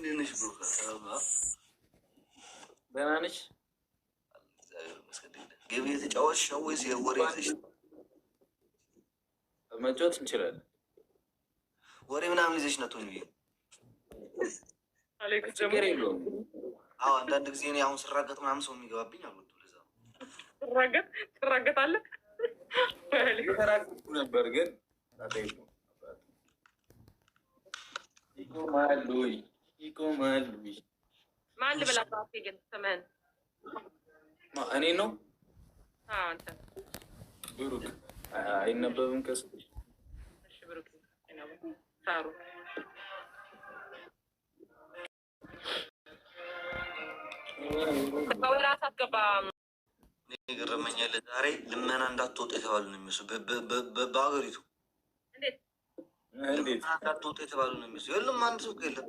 እንዴት ነሽ ብሩክ? ደህና ነሽ? ጌም እየተጫወትሽ ነው ወይስ የወሬ ይዘሽ? መጫወት እንችላለን። ወሬ ምናምን ይዘሽ ነው ቶኝ? ችግር የለውም። አዎ አንዳንድ ጊዜ እኔ አሁን ስራገጥ ምናምን ሰው የሚገባብኝ አሉ። ለዛ ትራገጣለህ? ተራግጡ ነበር ግን ይቆማሉ ይቆማሉ። ማን ልበላ? ግን ስምህን እኔ ነው አንተ ብሩክ አይነበብም ከሱ። እሺ ብሩክ ሳሩ ከወራት አትገባም። ገረመኛል። ዛሬ ልመና እንዳትወጣ የተባሉ ነው የሚመስሉ በሀገሪቱ እንዴት እንዳትወጣ የተባሉ ነው የሚመስሉ። የለም አንድ ሰው የለም።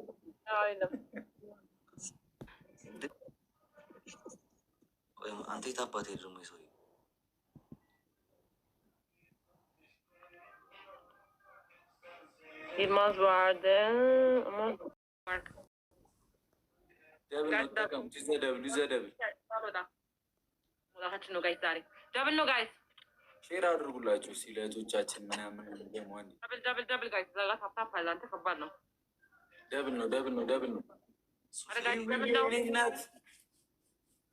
አንተ የት አባት ደግሞ ሰው ደብል ነው ጋይስ፣ ሼር አድርጉላችሁ ሲለቶቻችን ምናምን ደብል ጋይስ። ዛጋ ታፕታፕ አለ። አንተ ከባድ ነው። ደብል ነው ደብል ነው ደብል ነው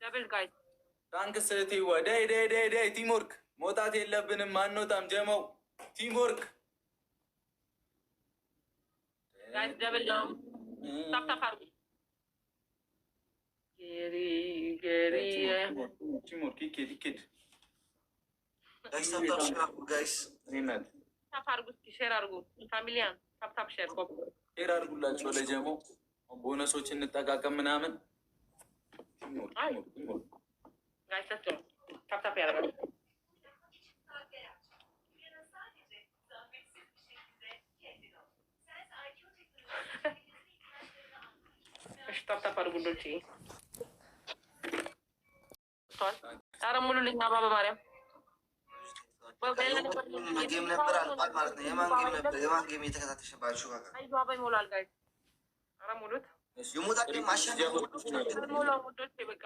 ደብል ጋይስ። ታንክስ ቲዋ ዳይ ዳይ ዳይ ዳይ ቲምወርክ መውጣት የለብንም። አንወጣም ጀመው ቲምወርክ ጋይስ። ደብል ነው። ታፕታፕ አድርጉ። ጌሪ ቲምወርክ ይኬድ ጋይስ ታፕ አድርጉ። ሼር አድርጉ። ፋሚሊያን ታፕታፕ ሼር ኮፕ ሼር አድርጉላችሁ። ለጀመው ቦነሶች እንጠቃቀም ምናምን ጋይስ ታፕታፕ ያደርጋል። እሺ ታፕታፕ አድርጉልኝ። ኧረ ሙሉልኝ አባ በማርያም ጌም ነበር አልቋል ማለት ነው። የማን ጌም ነበር? የማን ጌም እየተከታተልሽባችሁ? አይዞህ አባ ይሞላል ጋይስ። ኧረ ሙሉት የሞታ ጌም ማሸነፍ ሙላው ሙዶች በቃ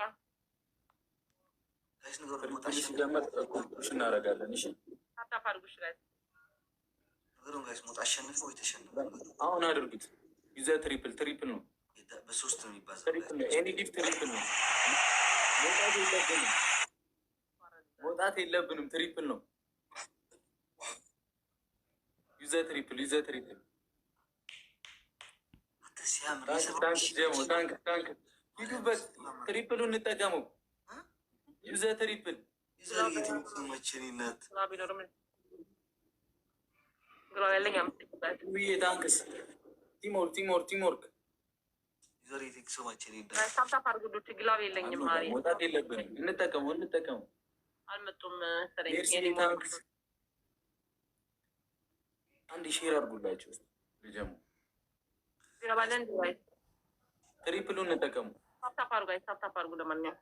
እናደርጋለን። እሺ ታፕታፕ አድርጉ። እሺ ጋይስ ነገሩን ጋይስ ሞት አሸንፍ ወይ ተሸንፍ አሁን አድርጉት። ይዘ ትሪፕል ነው በሶስት ነው የሚባለው። ትሪፕል ነው ኤኒ ጊፍት ትሪፕል ነው። መውጣት የለብንም። ትሪፕል ነው። ይዘ ትሪፕል ታንክ ሂዱበት። ትሪፕሉ እንጠቀመው። ይዘ ትሪፕል መቸኒነት ታንክስ ቲምወርክ ታፕታፕ አድርጉ። ግላብ የለኝም። መውጣት የለብንም። እንጠቀመው አልመጡም። አንድ ሼር አድርጉላችሁ። ልጀሙ ትሪፕሉ እንጠቀሙ። ታፕታፕ አድርጉ። ለማንኛውም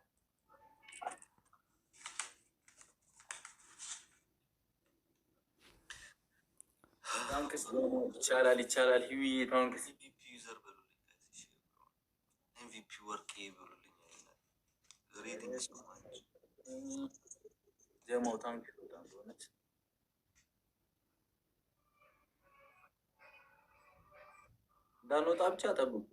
ታንክስ ይቻላል። ሂዊ ታንክስ MVP ወርቅ ይብሉልኝ። ጀማው ታንክ በጣም ሆነች። እንዳንወጣ ብቻ ጠብቁ።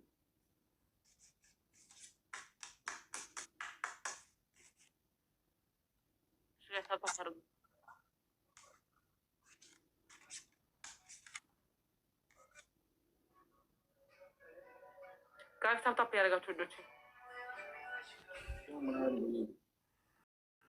ጋር ታፕታፕ ያደርጋችሁ ልጆች